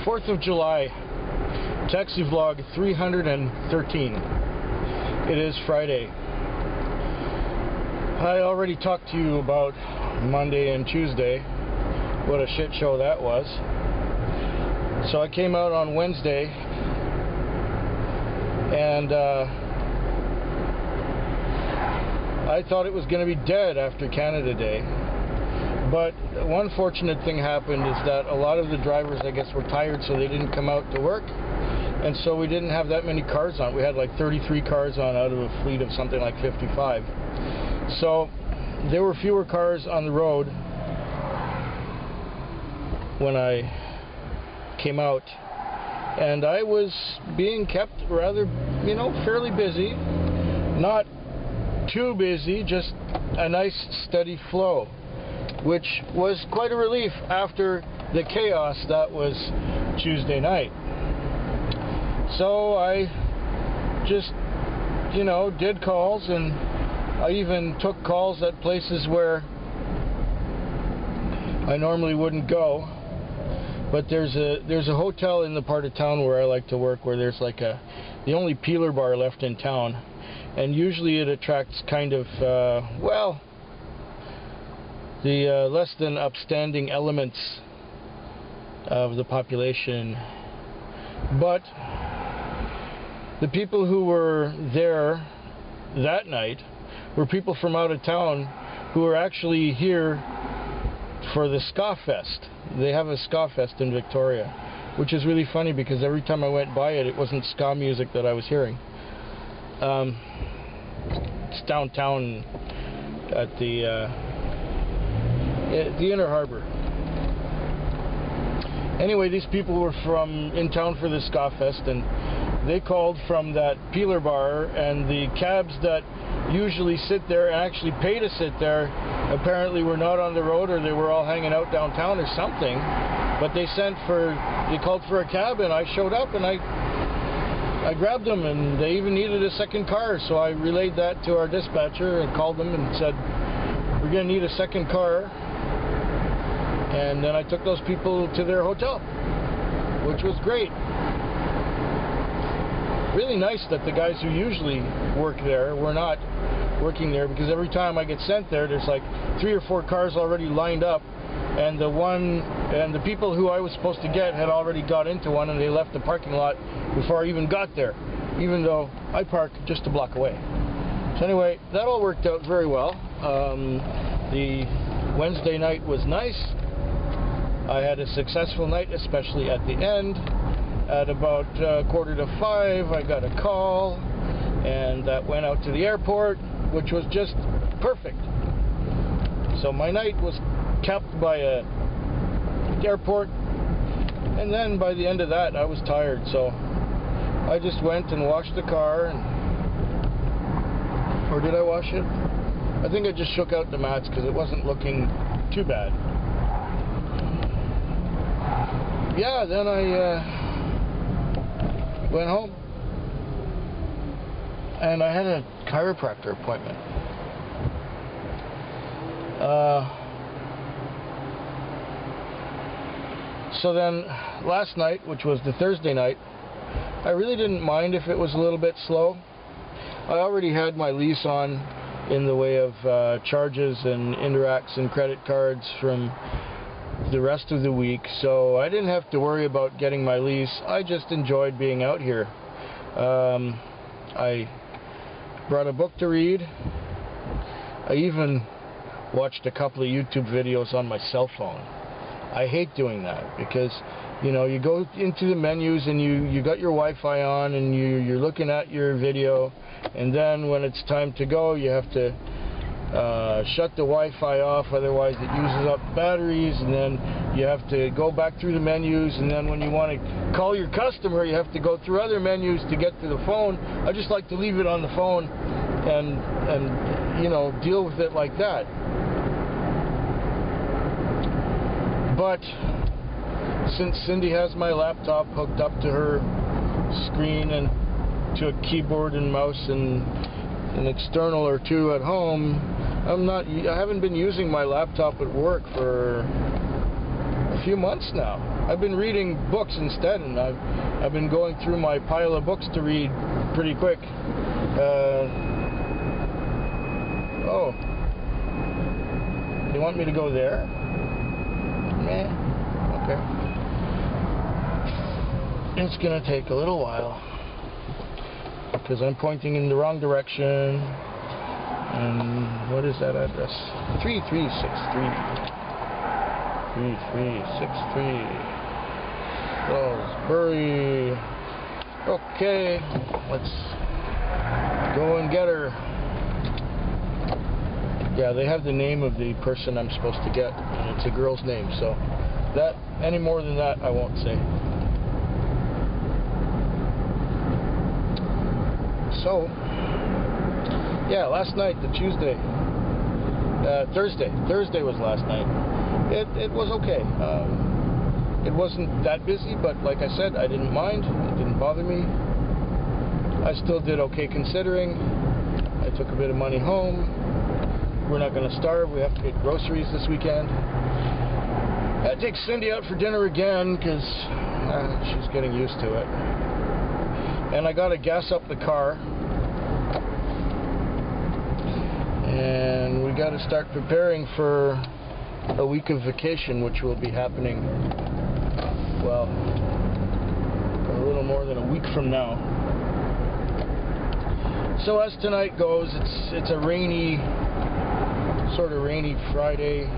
4th of July, Taxi Vlog 313. It is Friday. I already talked to you about Monday and Tuesday. What a shit show that was. So I came out on Wednesday and I thought it was going to be dead after Canada Day. But one fortunate thing happened is that a lot of the drivers, I guess, were tired, so they didn't come out to work. And so we didn't have that many cars on. We had like 33 cars on out of a fleet of something like 55. So there were fewer cars on the road when I came out. And I was being kept rather, fairly busy. Not too busy, just a nice steady flow, which was quite a relief after the chaos that was Tuesday night. So I just, did calls, and I even took calls at places where I normally wouldn't go. But there's a hotel in the part of town where I like to work, where there's like the only peeler bar left in town, and usually it attracts kind of the less than upstanding elements of the population. But the people who were there that night were people from out of town who were actually here for the Ska Fest. They have a Ska Fest in Victoria, which is really funny because every time I went by it, it wasn't ska music that I was hearing. It's downtown at the Inner Harbor. Anyway, these people were in town for the Ska Fest, and they called from that peeler bar, and the cabs that usually sit there and actually pay to sit there apparently were not on the road, or they were all hanging out downtown or something. But they called for a cab, and I showed up, and I grabbed them, and they even needed a second car, so I relayed that to our dispatcher and called them and said, we're going to need a second car. And then I took those people to their hotel, which was great. Really nice that the guys who usually work there were not working there, because every time I get sent there, there's like 3 or 4 cars already lined up, and the people who I was supposed to get had already got into one, and they left the parking lot before I even got there, even though I park just a block away. So anyway, that all worked out very well. The Wednesday night was nice. I had a successful night, especially at the end. At about 4:45, I got a call, and that went out to the airport, which was just perfect. So my night was capped by a airport, and then by the end of that, I was tired, so I just went and washed the car, or did I wash it? I think I just shook out the mats because it wasn't looking too bad. Yeah, then I went home, and I had a chiropractor appointment. So then last night, which was the Thursday night, I really didn't mind if it was a little bit slow. I already had my lease on in the way of charges and interacts and credit cards from the rest of the week, so I didn't have to worry about getting my lease. I just enjoyed being out here. I brought a book to read. I even watched a couple of YouTube videos on my cell phone. I hate doing that because, you go into the menus and you got your Wi-Fi on and you're looking at your video, and then when it's time to go, you have to shut the Wi-Fi off, otherwise it uses up batteries, and then you have to go back through the menus, and then when you want to call your customer, you have to go through other menus to get to the phone. I just like to leave it on the phone and deal with it like that. But since Cindy has my laptop hooked up to her screen and to a keyboard and mouse and an external or two at home, I haven't been using my laptop at work for a few months now. I've been reading books instead, and I've been going through my pile of books to read pretty quick. Oh, you want me to go there? Meh. Okay. It's gonna take a little while because I'm pointing in the wrong direction. And what is that address? 3363. 3363. Salisbury. Okay, let's go and get her. Yeah, they have the name of the person I'm supposed to get, and it's a girl's name, so that, any more than that, I won't say. So, yeah, last night, the Thursday was last night. It was okay. It wasn't that busy, but like I said, I didn't mind. It didn't bother me. I still did okay considering. I took a bit of money home. We're not going to starve. We have to get groceries this weekend. I take Cindy out for dinner again because she's getting used to it. And I got to gas up the car. And we got to start preparing for a week of vacation, which will be happening, well, a little more than a week from now. So as tonight goes, it's a rainy, sort of rainy Friday.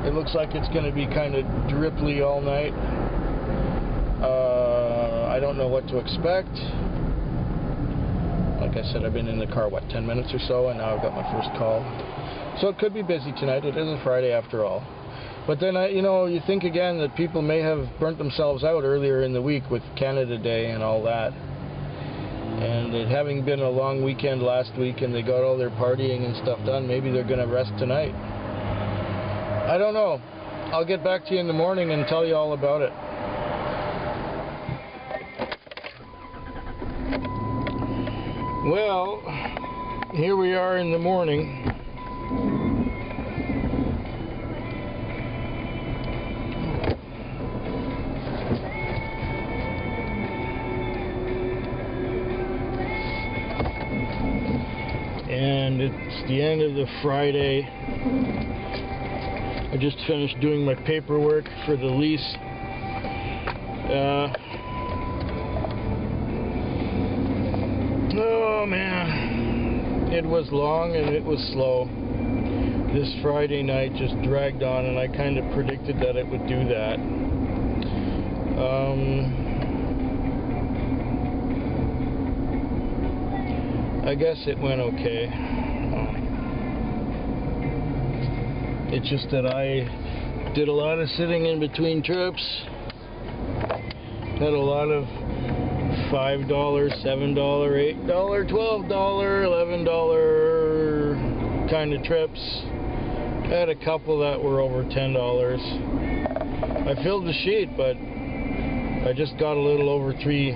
It looks like it's going to be kind of dripply all night. I don't know what to expect. Like I said, I've been in the car, what, 10 minutes or so, and now I've got my first call. So it could be busy tonight. It is a Friday after all. But then, you think again that people may have burnt themselves out earlier in the week with Canada Day and all that. And it having been a long weekend last week and they got all their partying and stuff done, maybe they're going to rest tonight. I don't know. I'll get back to you in the morning and tell you all about it. Well, here we are in the morning. And it's the end of the Friday. I just finished doing my paperwork for the lease. Oh man, it was long and it was slow. This Friday night just dragged on, and I kind of predicted that it would do that. I guess it went okay. It's just that I did a lot of sitting in between trips. Had a lot of $5, $7, $8, $12, $11 kind of trips. I had a couple that were over $10. I filled the sheet, but I just got a little over 3.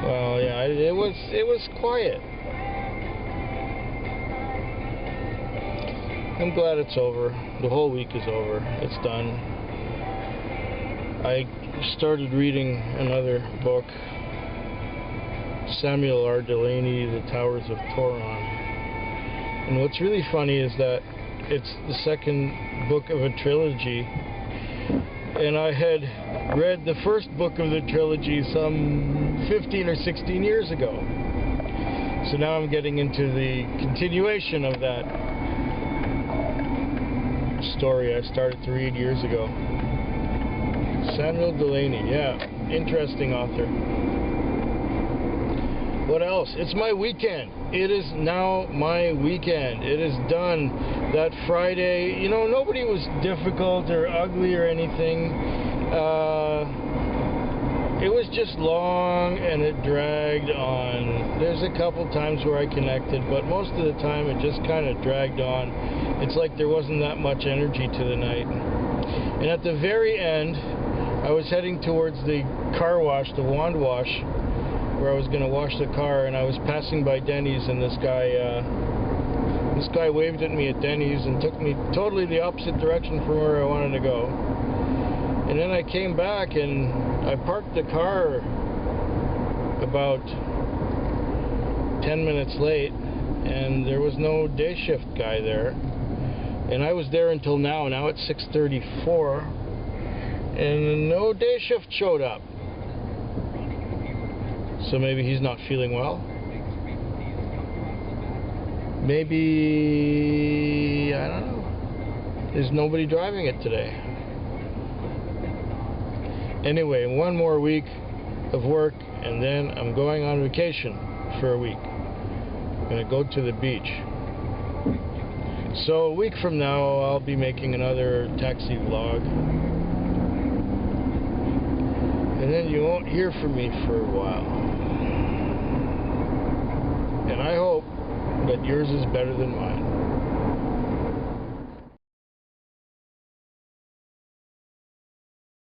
Well, yeah, it was quiet. I'm glad it's over. The whole week is over. It's done. I started reading another book, Samuel R. Delany, The Towers of Toron. And what's really funny is that it's the second book of a trilogy. And I had read the first book of the trilogy some 15 or 16 years ago. So now I'm getting into the continuation of that story I started to read years ago. Samuel Delany, yeah, interesting author. What else? It's my weekend. It is now my weekend. It is done. That Friday, nobody was difficult or ugly or anything. It was just long and it dragged on. There's a couple times where I connected, but most of the time it just kind of dragged on. It's like there wasn't that much energy to the night. And at the very end, I was heading towards the car wash, the wand wash, where I was going to wash the car, and I was passing by Denny's, and this guy This guy waved at me at Denny's and took me totally the opposite direction from where I wanted to go. And then I came back and I parked the car about 10 minutes late, and there was no day shift guy there. And I was there until now. Now it's 6:34, and no day shift showed up. So maybe he's not feeling well. Maybe, I don't know. There's nobody driving it today. Anyway, one more week of work, and then I'm going on vacation for a week. I'm going to go to the beach. So a week from now, I'll be making another taxi vlog. And then you won't hear from me for a while. And I hope that yours is better than mine.